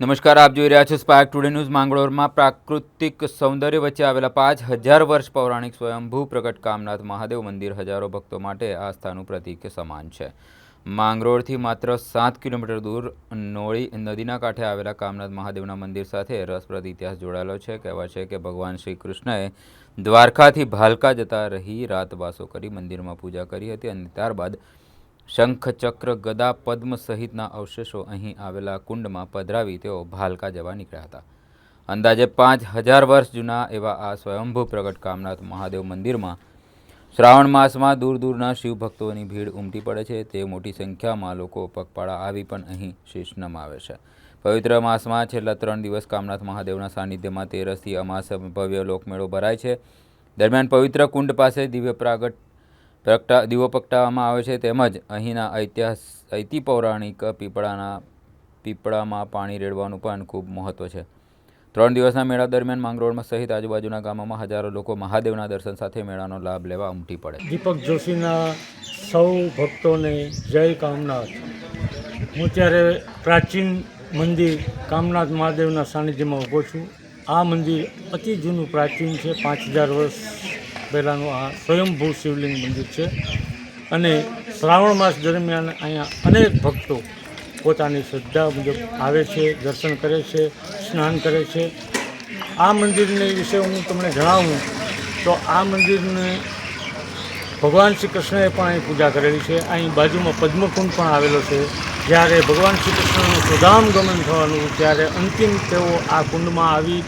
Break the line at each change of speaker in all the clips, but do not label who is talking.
નમસ્કાર, આપ જોઈ રહ્યા છો સ્પાર્ક ટુડે ન્યૂઝ. માંગરોળમાં પ્રાકૃતિક સૌંદર્ય વચ્ચે આવેલા 5000 વર્ષ પૌરાણિક સ્વયંભૂ પ્રગટ કામનાથ મહાદેવ મંદિર હજારો ભક્તો માટે આસ્થાનું પ્રતીક સમાન છે. માંગરોળથી માત્ર 7 કિલોમીટર દૂર નોળી નદીના કાંઠે આવેલા કામનાથ મહાદેવના મંદિર સાથે રસપ્રદ ઇતિહાસ જોડાયેલો છે. કહેવાય છે કે ભગવાન શ્રી કૃષ્ણએ દ્વારકાથી ભાલકા જતા રહી રાતવાસો કરી મંદિરમાં પૂજા કરી હતી અને ત્યારબાદ શંખ, ચક્ર, ગદા, પદ્મ સહિતના અવશેષો અહીં આવેલા કુંડમાં પધરાવી તેઓ ભાલકા જવા નીકળ્યા હતા. અંદાજે 5000 વર્ષ જૂના એવા આ સ્વયંભૂ પ્રગટ કામનાથ મહાદેવ મંદિરમાં શ્રાવણ માસમાં દૂર દૂરના શિવભક્તોની ભીડ ઉમટી પડે છે. તે મોટી સંખ્યામાં લોકો પગપાળા આવી પણ અહીં શીશ નમાવે છે. પવિત્ર માસમાં છેલ્લા 3 દિવસ કામનાથ મહાદેવના સાનિધ્યમાં તેરસથી અમાસ ભવ્ય લોકમેળો ભરાય છે. દરમિયાન પવિત્ર કુંડ પાસે દીવો પ્રગટાવવામાં આવે છે. તેમજ અહીંના ઐતિ પૌરાણિક પીપળામાં પાણી રેડવાનું પણ ખૂબ મહત્વ છે. 3 દિવસના મેળા દરમિયાન માંગરોળમાં સહિત આજુબાજુના ગામોમાં હજારો લોકો મહાદેવના દર્શન સાથે મેળાનો લાભ લેવા ઉમટી પડે.
દીપક જોશીના સૌ ભક્તોને જય કામનાથ. હું ત્યારે પ્રાચીન મંદિર કામનાથ મહાદેવના સાનિધ્યમાં ઊભો છું. આ મંદિર અતિ જૂનું પ્રાચીન છે. 5000 વર્ષ પહેલાંનું આ સ્વયંભૂ શિવલિંગ મંદિર છે અને શ્રાવણ માસ દરમિયાન અહીંયા અનેક ભક્તો પોતાની શ્રદ્ધા મુજબ આવે છે, દર્શન કરે છે, સ્નાન કરે છે. આ મંદિરને વિશે હું તમને જણાવું તો આ મંદિરને ભગવાન શ્રી કૃષ્ણએ પણ અહીં પૂજા કરેલી છે. અહીં બાજુમાં પદ્મકુંડ પણ આવેલો છે. જ્યારે ભગવાન શ્રી કૃષ્ણનું સુધામ ગમન થવાનું ત્યારે અંતિમ તેઓ આ કુંડમાં આવી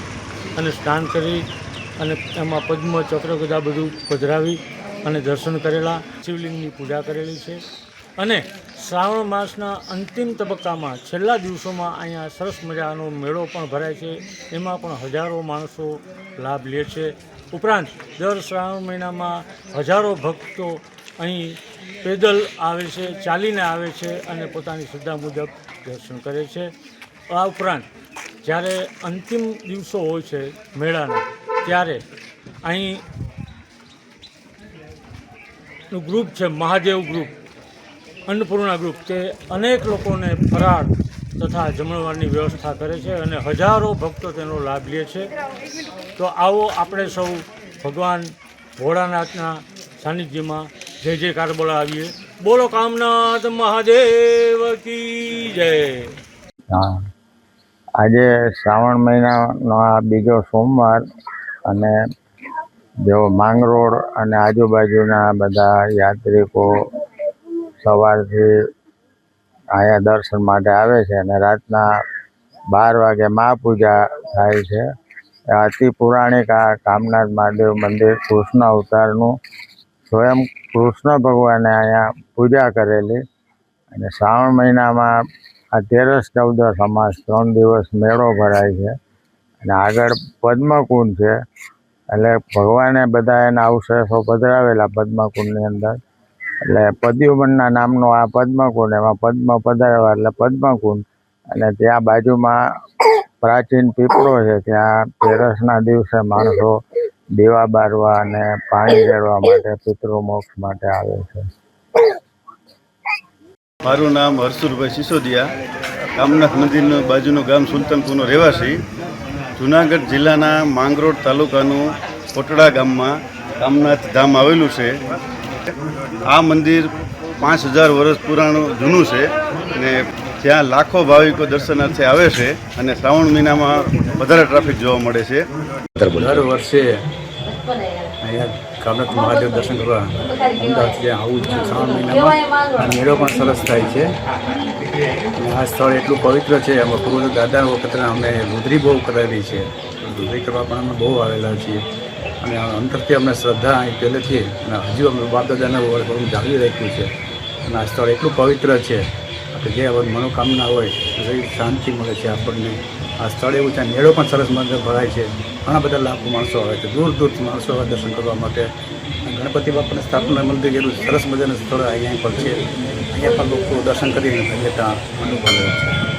અને સ્નાન કરી અને એમાં પદ્મ, ચક્ર, ગદા બધું પધરાવી અને દર્શન કરેલા, શિવલિંગની પૂજા કરેલી છે. અને શ્રાવણ માસના અંતિમ તબક્કામાં છેલ્લા દિવસોમાં અહીંયા સરસ મજાનો મેળો પણ ભરાય છે. એમાં પણ હજારો માણસો લાભ લે છે. ઉપરાંત દર શ્રાવણ મહિનામાં હજારો ભક્તો અહીં પેદલ આવે છે, ચાલીને આવે છે અને પોતાની શ્રદ્ધા મુજબ દર્શન કરે છે. આ ઉપરાંત જ્યારે અંતિમ દિવસો હોય છે મેળાના, ત્યારે અહીંનું ગ્રુપ છે મહાદેવ ગ્રુપ, અન્નપૂર્ણા ગ્રુપ, તે અનેક લોકોને ફરાળ તથા જમણવારની વ્યવસ્થા કરે છે અને હજારો ભક્તો તેનો લાભ લે છે. તો આવો આપણે સૌ ભગવાન ભોળાનાથના સાનિધ્યમાં જય જયકાર બોલાવીએ. બોલો કામનાથ મહાદેવ કી જય.
આજે શ્રાવણ મહિનાનો આ બીજો સોમવાર અને જેઓ માંગરોળ અને આજુબાજુના બધા યાત્રિકો સવારથી અહીંયા દર્શન માટે આવે છે અને રાતના 12 વાગે મહાપૂજા થાય છે. અતિ પૌરાણિક આ કામનાથ મહાદેવ મંદિર કૃષ્ણ અવતારનું સ્વયં કૃષ્ણ ભગવાને અહીંયા પૂજા કરેલી અને શ્રાવણ મહિનામાં આ તેરસ, 14 અમાસ 3 દિવસ મેળો ભરાય છે અને આગળ પદ્મકુંડ છે. એટલે ભગવાને બધા એના અવશેષો પધરાવેલા પદ્મકુંડની અંદર. એટલે પદ્યુમનના નામનો આ પદ્મકુંડ, એમાં પદ્મ પધરાવ્યા એટલે પદ્મકુંડ. અને ત્યાં બાજુમાં પ્રાચીન પીપળો છે. ત્યાં તેરસના દિવસે માણસો દીવા બારવા અને પાણી રેડવા માટે, પિતૃમોક્ષ માટે આવે છે.
મારું નામ હરસુરભાઈ સિસોદિયા, કામનાથ મંદિરનું બાજુનું ગામ સુલતાનપુરનો રહેવાસી. જુનાગઢ જિલ્લાના માંગરોળ તાલુકાનું કોટડા ગામમાં કામનાથ ધામ આવેલું છે. આ મંદિર 5000 વર્ષ પુરાણું જૂનું છે અને ત્યાં લાખો ભાવિકો દર્શનાર્થે આવે છે અને શ્રાવણ મહિનામાં વધારે ટ્રાફિક જોવા મળે છે.
દર વર્ષે અહીંયા કામનાથ મહાદેવ દર્શન કરવા અમદાવાદથી ત્યાં આવું જ છે. શ્રાવણ મહિનામાં મેળો પણ સરસ થાય છે અને આ સ્થળ એટલું પવિત્ર છે. એમાં પૂર્વ દાદા વખતે અમે રુદ્રી બહુ કરેલી છે. રુદ્રી કરવા પણ અમે બહુ આવેલા છીએ અને અંતરથી અમને શ્રદ્ધા અહીં પહેલેથી અને હજુ અમે બાપ દાદાના જાળવી રાખ્યું છે. અને આ સ્થળ એટલું પવિત્ર છે કે જે મનોકામના હોય તો શાંતિ મળે છે આપણને. આ સ્થળ એવું છે. મેળો પણ સરસ મંદિર ભરાય છે. ઘણા બધા લાખો માણસો આવે છે, દૂર દૂરથી માણસો આવે દર્શન કરવા માટે. ગણપતિ બાપાની સ્થાપના મંદિર એટલું સરસ મજાનું સ્થળ અહીંયા પર છે. અહીંયા પણ લોકો દર્શન કરીને અનુભવે છે.